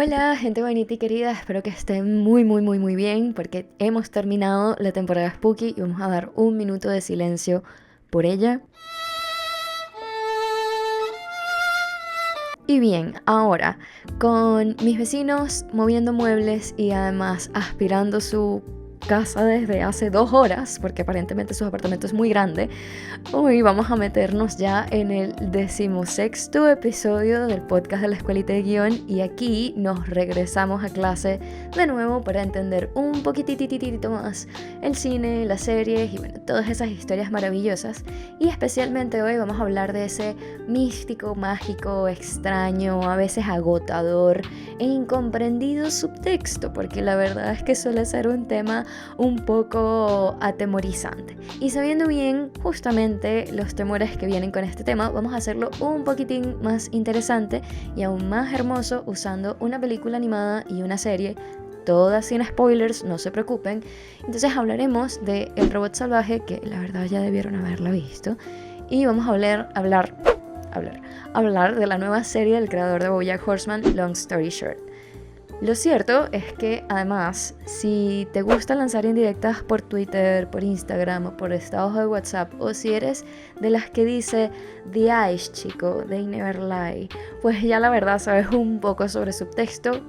Hola, gente bonita y querida, espero que estén muy bien porque hemos terminado la temporada Spooky y vamos a dar un minuto de silencio por ella. Y bien, ahora, con mis vecinos moviendo muebles y además aspirando su casa desde hace 2 horas, porque aparentemente su apartamento es muy grande, hoy vamos a meternos ya en el 16º episodio del podcast de la Escuelita de Guión y aquí nos regresamos a clase de nuevo para entender un poquitito más el cine, las series y bueno, todas esas historias maravillosas. Y especialmente hoy vamos a hablar de ese místico, mágico, extraño, a veces agotador e incomprendido subtexto, porque la verdad es que suele ser un tema un poco atemorizante. Y sabiendo bien justamente los temores que vienen con este tema, vamos a hacerlo un poquitín más interesante y aún más hermoso usando una película animada y una serie, todas sin spoilers, no se preocupen. Entonces hablaremos de El Robot Salvaje, que la verdad ya debieron haberla visto, y vamos a hablar de la nueva serie del creador de BoJack Horseman, Long Story Short. Lo cierto es que además, si te gusta lanzar indirectas por Twitter, por Instagram o por estados de WhatsApp, o si eres de las que dice The Ice chico, they never lie, pues ya la verdad sabes un poco sobre subtexto,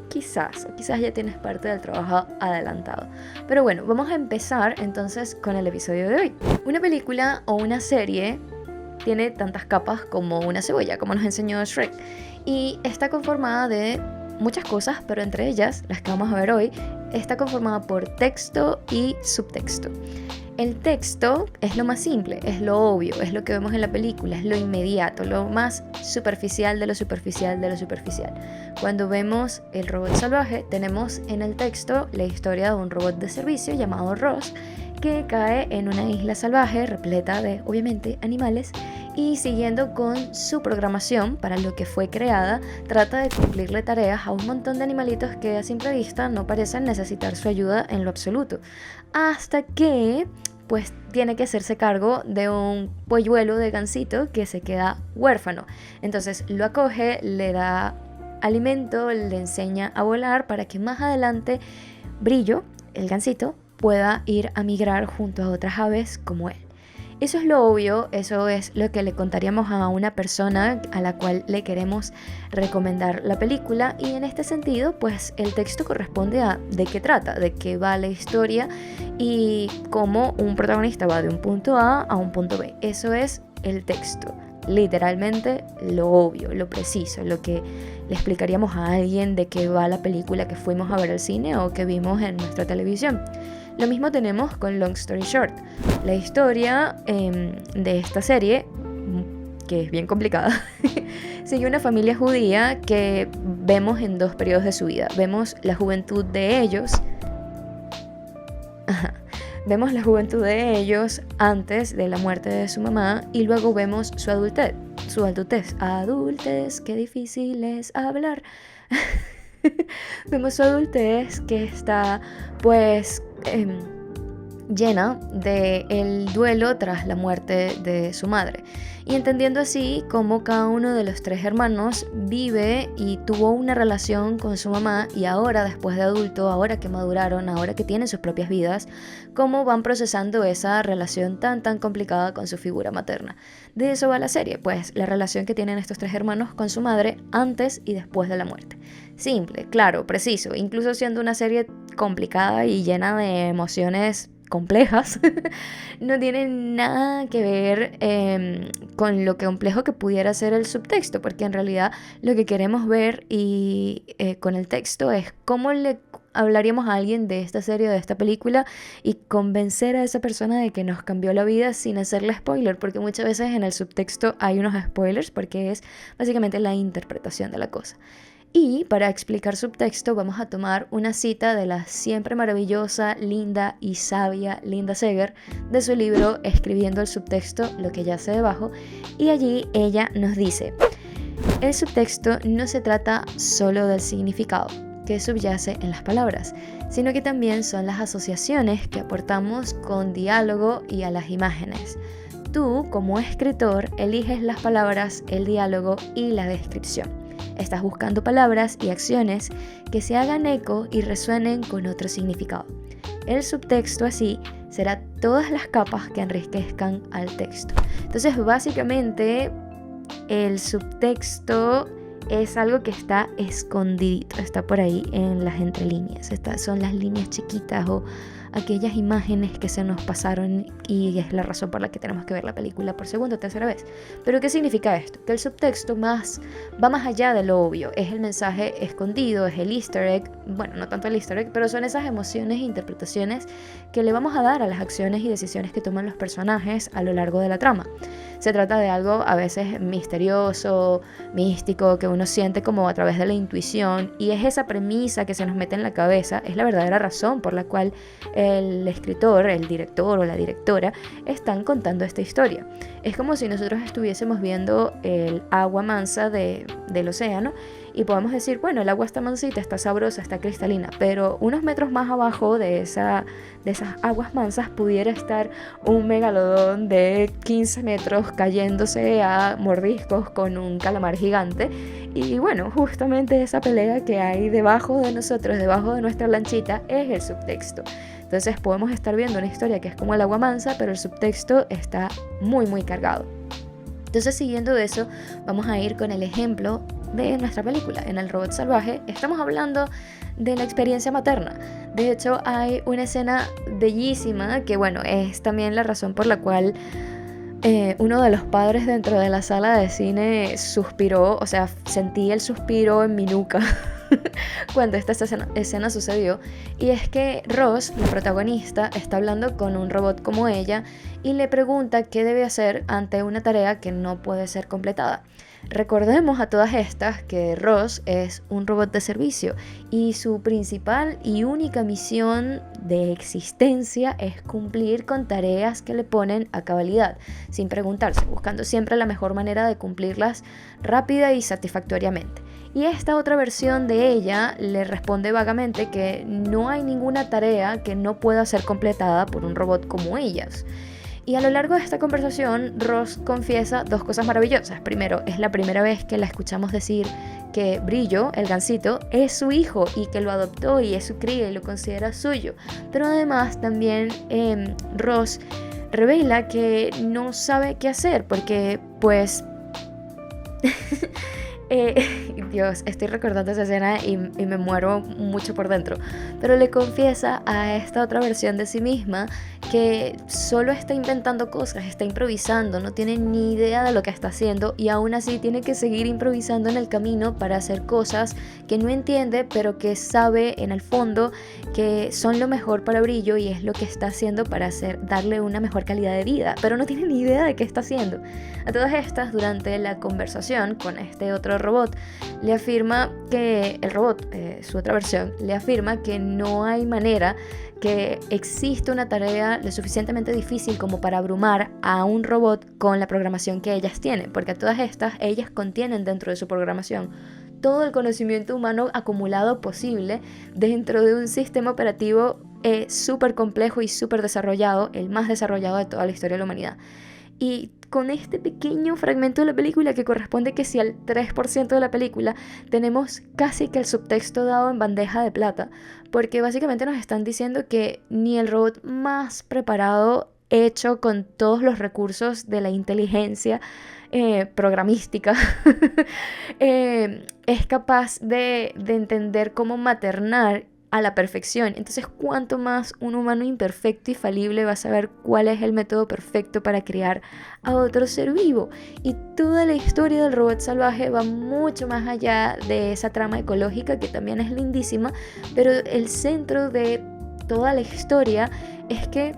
quizás ya tienes parte del trabajo adelantado. Pero bueno, vamos a empezar entonces con el episodio de hoy. Una película o una serie tiene tantas capas como una cebolla, como nos enseñó Shrek, y está conformada de muchas cosas, pero entre ellas, las que vamos a ver hoy, está conformada por texto y subtexto. El texto es lo más simple, es lo obvio, es lo que vemos en la película, es lo inmediato, lo más superficial de lo superficial de lo superficial. Cuando vemos El Robot Salvaje, tenemos en el texto la historia de un robot de servicio llamado Ross, que cae en una isla salvaje repleta de, obviamente, animales, y siguiendo con su programación para lo que fue creada, trata de cumplirle tareas a un montón de animalitos que a simple vista no parecen necesitar su ayuda en lo absoluto. Hasta que pues tiene que hacerse cargo de un polluelo de gansito que se queda huérfano. Entonces lo acoge, le da alimento, le enseña a volar para que más adelante Brillo, el gansito, pueda ir a migrar junto a otras aves como él. Eso es lo obvio, eso es lo que le contaríamos a una persona a la cual le queremos recomendar la película, y en este sentido pues el texto corresponde a de qué trata, de qué va la historia y cómo un protagonista va de un punto A a un punto B. Eso es el texto, literalmente lo obvio, lo preciso, lo que le explicaríamos a alguien de qué va la película que fuimos a ver al cine o que vimos en nuestra televisión. Lo mismo tenemos con Long Story Short. La historia de esta serie, que es bien complicada, sigue una familia judía que vemos en dos periodos de su vida. Vemos la juventud de ellos. Vemos la juventud de ellos antes de la muerte de su mamá y luego vemos su adultez. Adultez, qué difícil es hablar. Vemos su adultez que está pues llena del duelo tras la muerte de su madre, y entendiendo así cómo cada uno de los tres hermanos vive y tuvo una relación con su mamá, y ahora después de adulto, ahora que maduraron, ahora que tienen sus propias vidas, cómo van procesando esa relación tan complicada con su figura materna. De eso va la serie, pues la relación que tienen estos tres hermanos con su madre antes y después de la muerte. Simple, claro, preciso, incluso siendo una serie complicada y llena de emociones complejas, no tiene nada que ver con lo complejo que pudiera ser el subtexto, porque en realidad lo que queremos ver con el texto es cómo le hablaríamos a alguien de esta serie o de esta película y convencer a esa persona de que nos cambió la vida sin hacerle spoiler, porque muchas veces en el subtexto hay unos spoilers porque es básicamente la interpretación de la cosa. Y para explicar subtexto vamos a tomar una cita de la siempre maravillosa, linda y sabia Linda Seger de su libro Escribiendo el subtexto, lo que yace debajo, y allí ella nos dice: el subtexto no se trata solo del significado que subyace en las palabras, sino que también son las asociaciones que aportamos con diálogo y a las imágenes. Tú, como escritor, eliges las palabras, el diálogo y la descripción. Estás buscando palabras y acciones que se hagan eco y resuenen con otro significado. El subtexto así será todas las capas que enriquezcan al texto. Entonces, básicamente, el subtexto es algo que está escondidito, está por ahí en las entrelíneas. Estas son las líneas chiquitas o aquellas imágenes que se nos pasaron y es la razón por la que tenemos que ver la película por segunda o tercera vez. Pero ¿qué significa esto? Que el subtexto va más allá de lo obvio, es el mensaje escondido, es el easter egg, bueno, no tanto el easter egg, pero son esas emociones e interpretaciones que le vamos a dar a las acciones y decisiones que toman los personajes a lo largo de la trama. Se trata de algo a veces misterioso, místico, que uno siente como a través de la intuición, y es esa premisa que se nos mete en la cabeza, es la verdadera razón por la cual el escritor, el director o la directora están contando esta historia. Es como si nosotros estuviésemos viendo el agua mansa del océano y podemos decir, bueno, el agua está mansita, está sabrosa, está cristalina, pero unos metros más abajo de esas aguas mansas pudiera estar un megalodón de 15 metros cayéndose a mordiscos con un calamar gigante. Y bueno, justamente esa pelea que hay debajo de nosotros, debajo de nuestra lanchita, es el subtexto. Entonces podemos estar viendo una historia que es como el agua mansa, pero el subtexto está muy muy cargado. Entonces, siguiendo eso, vamos a ir con el ejemplo de nuestra película. En El robot salvaje estamos hablando de la experiencia materna. De hecho, hay una escena bellísima que, bueno, es también la razón por la cual uno de los padres dentro de la sala de cine suspiró, o sea, sentí el suspiro en mi nuca cuando esta escena sucedió. Y es que Ross, la protagonista, está hablando con un robot como ella y le pregunta qué debe hacer ante una tarea que no puede ser completada. Recordemos a todas estas que Ross es un robot de servicio y su principal y única misión de existencia es cumplir con tareas que le ponen a cabalidad, sin preguntarse, buscando siempre la mejor manera de cumplirlas rápida y satisfactoriamente. Y esta otra versión de ella le responde vagamente que no hay ninguna tarea que no pueda ser completada por un robot como ellas. Y a lo largo de esta conversación, Ross confiesa dos cosas maravillosas. Primero, es la primera vez que la escuchamos decir que Brillo, el gansito, es su hijo y que lo adoptó y es su cría y lo considera suyo. Pero además también Ross revela que no sabe qué hacer porque pues... Dios, estoy recordando esa escena y me muero mucho por dentro. Pero le confiesa a esta otra versión de sí misma que solo está inventando cosas, está improvisando, no tiene ni idea de lo que está haciendo y aún así tiene que seguir improvisando en el camino para hacer cosas que no entiende, pero que sabe en el fondo que son lo mejor para Brillo y es lo que está haciendo para darle una mejor calidad de vida, pero no tiene ni idea de qué está haciendo. A todas estas, durante la conversación con este otro robot, le afirma que el robot, su otra versión, le afirma que no hay manera que existe una tarea lo suficientemente difícil como para abrumar a un robot con la programación que ellas tienen, porque a todas estas, ellas contienen dentro de su programación todo el conocimiento humano acumulado posible dentro de un sistema operativo súper complejo y súper desarrollado, el más desarrollado de toda la historia de la humanidad. Y con este pequeño fragmento de la película que corresponde que si al 3% de la película, tenemos casi que el subtexto dado en bandeja de plata, porque básicamente nos están diciendo que ni el robot más preparado, hecho con todos los recursos de la inteligencia programística, es capaz de entender cómo maternar a la perfección. Entonces, ¿cuánto más un humano imperfecto y falible va a saber cuál es el método perfecto para criar a otro ser vivo? Y toda la historia del robot salvaje va mucho más allá de esa trama ecológica que también es lindísima, pero el centro de toda la historia es que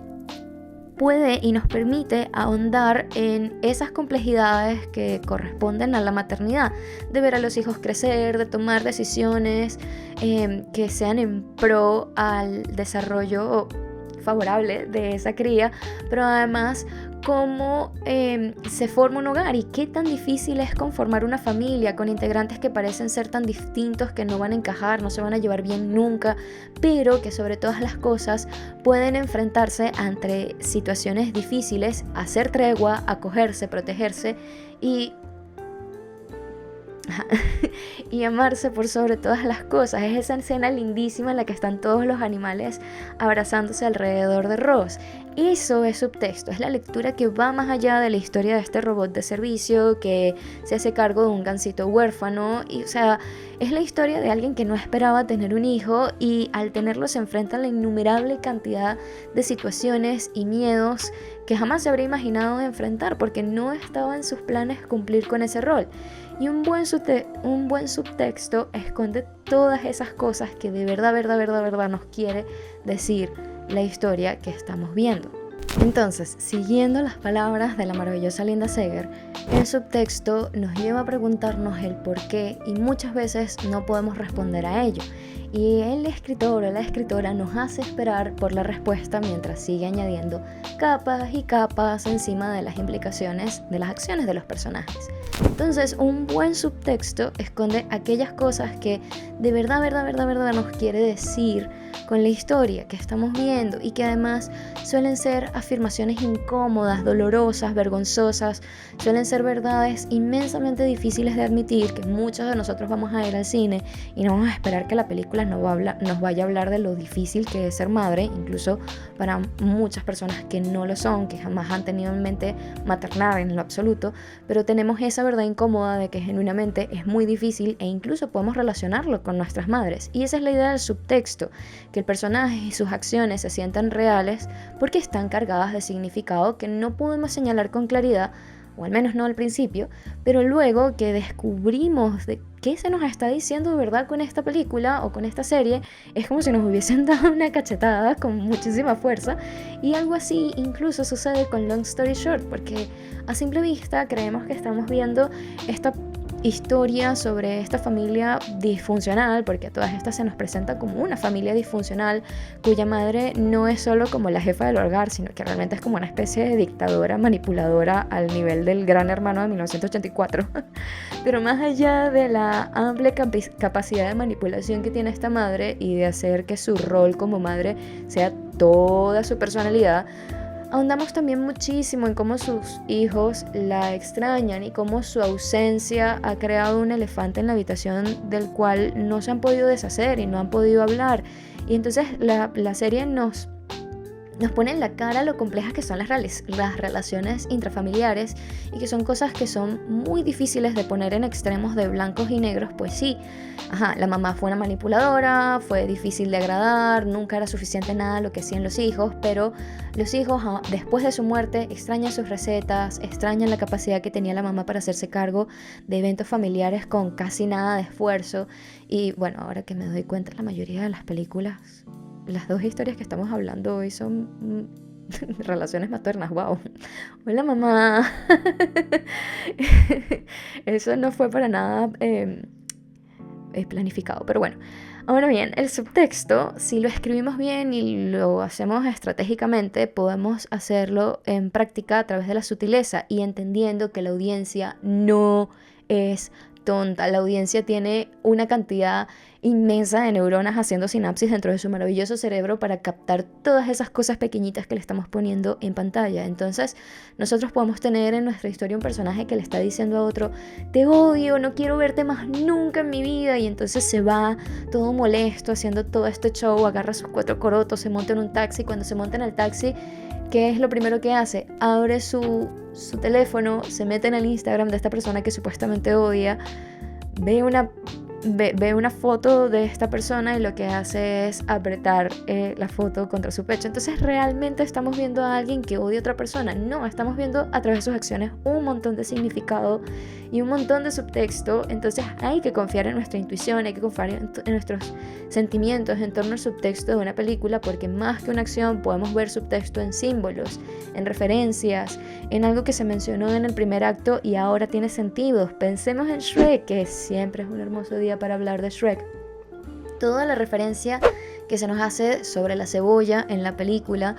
puede y nos permite ahondar en esas complejidades que corresponden a la maternidad, de ver a los hijos crecer, de tomar decisiones que sean en pro al desarrollo favorable de esa cría, pero además cómo se forma un hogar y qué tan difícil es conformar una familia con integrantes que parecen ser tan distintos que no van a encajar, no se van a llevar bien nunca, pero que sobre todas las cosas pueden enfrentarse ante situaciones difíciles, hacer tregua, acogerse, protegerse y y amarse por sobre todas las cosas. Es esa escena lindísima en la que están todos los animales abrazándose alrededor de Ross. Eso es subtexto, es la lectura que va más allá de la historia de este robot de servicio que se hace cargo de un gansito huérfano. Y, o sea, es la historia de alguien que no esperaba tener un hijo y al tenerlo se enfrenta a la innumerable cantidad de situaciones y miedos que jamás se habría imaginado enfrentar porque no estaba en sus planes cumplir con ese rol. Y un buen subtexto esconde todas esas cosas que de verdad nos quiere decir la historia que estamos viendo. Entonces, siguiendo las palabras de la maravillosa Linda Seger, el subtexto nos lleva a preguntarnos el por qué y muchas veces no podemos responder a ello. Y el escritor o la escritora nos hace esperar por la respuesta mientras sigue añadiendo capas y capas encima de las implicaciones de las acciones de los personajes. Entonces, un buen subtexto esconde aquellas cosas que de verdad nos quiere decir con la historia que estamos viendo y que además suelen ser afirmaciones incómodas, dolorosas, vergonzosas, suelen ser verdades inmensamente difíciles de admitir, que muchos de nosotros vamos a ir al cine y no vamos a esperar que la película nos vaya a hablar de lo difícil que es ser madre, incluso para muchas personas que no lo son, que jamás han tenido en mente maternar en lo absoluto, pero tenemos esa verdad incómoda de que genuinamente es muy difícil e incluso podemos relacionarlo con nuestras madres. Y esa es la idea del subtexto, que el personaje y sus acciones se sientan reales porque están cargadas de significado que no podemos señalar con claridad, o al menos no al principio, pero luego que descubrimos de qué se nos está diciendo de verdad con esta película o con esta serie, es como si nos hubiesen dado una cachetada con muchísima fuerza. Y algo así incluso sucede con Long Story Short, porque a simple vista creemos que estamos viendo esta historia sobre esta familia disfuncional, porque a todas estas se nos presenta como una familia disfuncional cuya madre no es solo como la jefa del hogar, sino que realmente es como una especie de dictadora manipuladora al nivel del Gran Hermano de 1984. Pero más allá de la amplia capacidad de manipulación que tiene esta madre y de hacer que su rol como madre sea toda su personalidad, ahondamos también muchísimo en cómo sus hijos la extrañan y cómo su ausencia ha creado un elefante en la habitación del cual no se han podido deshacer y no han podido hablar. Y entonces la serie nos pone en la cara lo complejas que son las relaciones intrafamiliares y que son cosas que son muy difíciles de poner en extremos de blancos y negros, pues sí. La mamá fue una manipuladora, fue difícil de agradar, nunca era suficiente nada lo que hacían los hijos, pero los hijos después de su muerte extrañan sus recetas, extrañan la capacidad que tenía la mamá para hacerse cargo de eventos familiares con casi nada de esfuerzo. Y bueno, ahora que me doy cuenta, la mayoría de las películas, las dos historias que estamos hablando hoy son relaciones maternas. Wow. Hola, mamá. Eso no fue para nada planificado, pero bueno. Ahora bien, el subtexto, si lo escribimos bien y lo hacemos estratégicamente, podemos hacerlo en práctica a través de la sutileza y entendiendo que la audiencia no es tonta. La audiencia tiene una cantidad inmensa de neuronas haciendo sinapsis dentro de su maravilloso cerebro para captar todas esas cosas pequeñitas que le estamos poniendo en pantalla. Entonces, nosotros podemos tener en nuestra historia un personaje que le está diciendo a otro: te odio, no quiero verte más nunca en mi vida, y entonces se va todo molesto haciendo todo este show, agarra sus 4 corotos, se monta en un taxi. Cuando se monta en el taxi, ¿qué es lo primero que hace? Abre su teléfono, se mete en el Instagram de esta persona que supuestamente odia, ve una foto de esta persona y lo que hace es apretar la foto contra su pecho. Entonces, ¿realmente estamos viendo a alguien que odia a otra persona? No, estamos viendo a través de sus acciones un montón de significado y un montón de subtexto. Entonces hay que confiar en nuestra intuición, hay que confiar en nuestros sentimientos en torno al subtexto de una película, porque más que una acción podemos ver subtexto en símbolos, en referencias, en algo que se mencionó en el primer acto y ahora tiene sentido. Pensemos en Shrek, que siempre es un hermoso día para hablar de Shrek. Toda la referencia que se nos hace sobre la cebolla en la película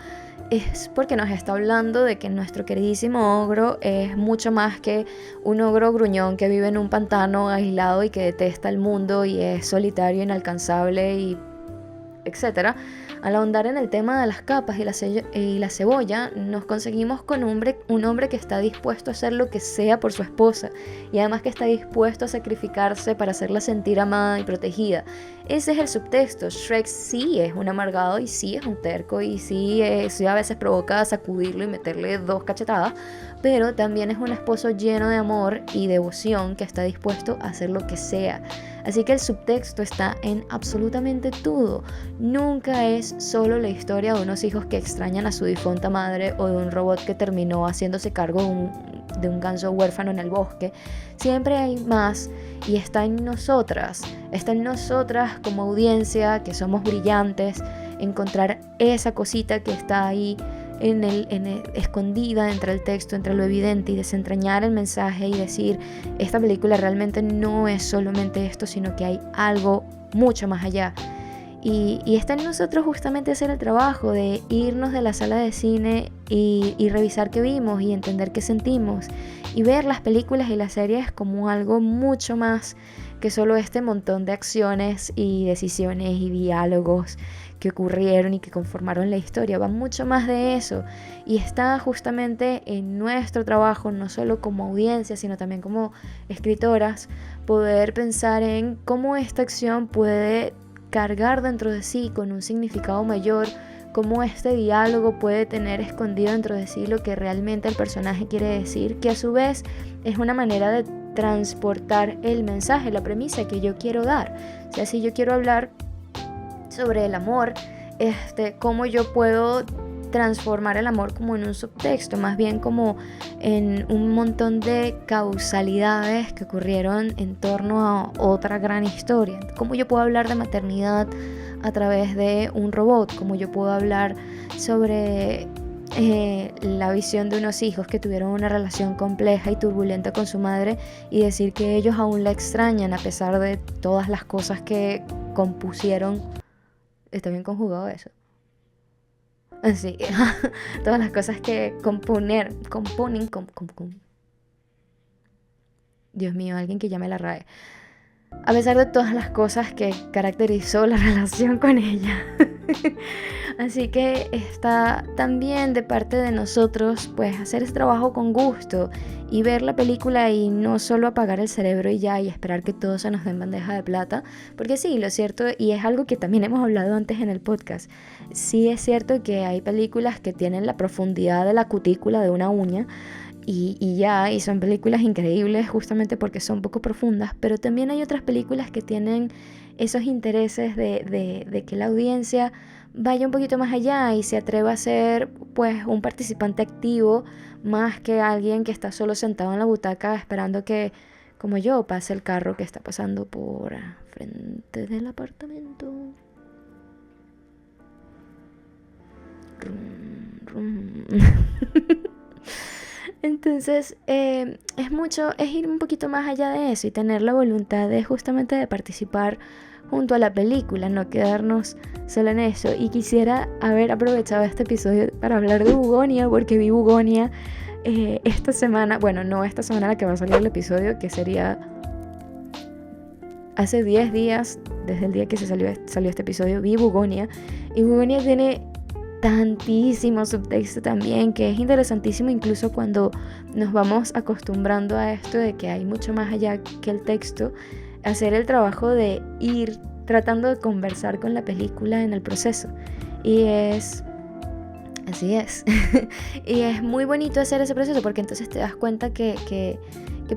es porque nos está hablando de que nuestro queridísimo ogro es mucho más que un ogro gruñón que vive en un pantano aislado y que detesta el mundo y es solitario, inalcanzable y etcétera. Al ahondar en el tema de las capas y la cebolla, nos conseguimos con un hombre que está dispuesto a hacer lo que sea por su esposa y además que está dispuesto a sacrificarse para hacerla sentir amada y protegida. Ese es el subtexto. Shrek sí es un amargado y sí es un terco y sí a veces provoca sacudirlo y meterle 2 cachetadas, pero también es un esposo lleno de amor y devoción que está dispuesto a hacer lo que sea. Así que el subtexto está en absolutamente todo. Nunca es solo la historia de unos hijos que extrañan a su difunta madre o de un robot que terminó haciéndose cargo de un ganso huérfano en el bosque. Siempre hay más y está en nosotras como audiencia, que somos brillantes, encontrar esa cosita que está ahí escondida entre el texto, entre lo evidente, y desentrañar el mensaje y decir, esta película realmente no es solamente esto, sino que hay algo mucho más allá. Y está en nosotros justamente hacer el trabajo de irnos de la sala de cine y revisar qué vimos y entender qué sentimos y ver las películas y las series como algo mucho más que solo este montón de acciones y decisiones y diálogos que ocurrieron y que conformaron la historia. Va mucho más de eso y está justamente en nuestro trabajo, no solo como audiencia, sino también como escritoras, poder pensar en cómo esta acción puede cargar dentro de sí con un significado mayor, cómo este diálogo puede tener escondido dentro de sí lo que realmente el personaje quiere decir, que a su vez es una manera de transportar el mensaje, la premisa que yo quiero dar. O sea, si yo quiero hablar sobre el amor, cómo yo puedo transformar el amor como en un subtexto, más bien como en un montón de causalidades que ocurrieron en torno a otra gran historia. Cómo yo puedo hablar de maternidad a través de un robot, cómo yo puedo hablar sobre la visión de unos hijos que tuvieron una relación compleja y turbulenta con su madre y decir que ellos aún la extrañan a pesar de todas las cosas que compusieron. ¿Está bien conjugado eso? Así, todas las cosas que componen. Dios mío, alguien que llame la RAE. A pesar de todas las cosas que caracterizó la relación con ella. Así que está también de parte de nosotros, pues, hacer ese trabajo con gusto y ver la película y no solo apagar el cerebro y ya y esperar que todo se nos dé en bandeja de plata, porque sí, lo cierto, y es algo que también hemos hablado antes en el podcast, sí es cierto que hay películas que tienen la profundidad de la cutícula de una uña, y son películas increíbles justamente porque son poco profundas, pero también hay otras películas que tienen esos intereses de que la audiencia vaya un poquito más allá y se atreva a ser, pues, un participante activo más que alguien que está solo sentado en la butaca esperando que, como yo, pase el carro que está pasando por frente del apartamento. Entonces es ir un poquito más allá de eso y tener la voluntad de justamente de participar junto a la película, no quedarnos solo en eso. Y quisiera haber aprovechado este episodio para hablar de Bugonia, porque vi Bugonia esta semana, bueno, no esta semana la que va a salir el episodio, que sería hace 10 días, desde el día que salió este episodio, vi Bugonia, y Bugonia tiene tantísimo subtexto también, que es interesantísimo incluso cuando nos vamos acostumbrando a esto de que hay mucho más allá que el texto, hacer el trabajo de ir tratando de conversar con la película en el proceso. Y así es. Y es muy bonito hacer ese proceso porque entonces te das cuenta que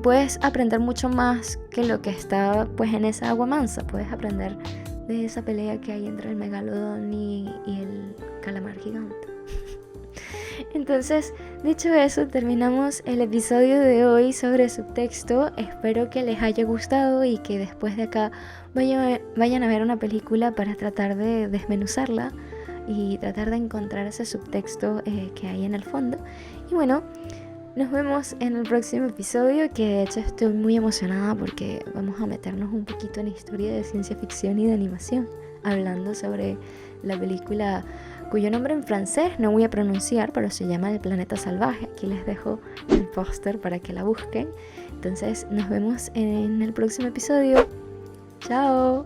puedes aprender mucho más que lo que está, pues, en esa agua mansa. Puedes aprender de esa pelea que hay entre el megalodón y el calamar gigante. Entonces, dicho eso, terminamos el episodio de hoy sobre subtexto. Espero que les haya gustado y que después de acá vayan a ver una película para tratar de desmenuzarla y tratar de encontrar ese subtexto que hay en el fondo. Y bueno, nos vemos en el próximo episodio, que de hecho estoy muy emocionada porque vamos a meternos un poquito en historia de ciencia ficción y de animación, hablando sobre la película cuyo nombre en francés no voy a pronunciar, pero se llama El Planeta Salvaje. Aquí les dejo el póster para que la busquen. Entonces nos vemos en el próximo episodio. ¡Chao!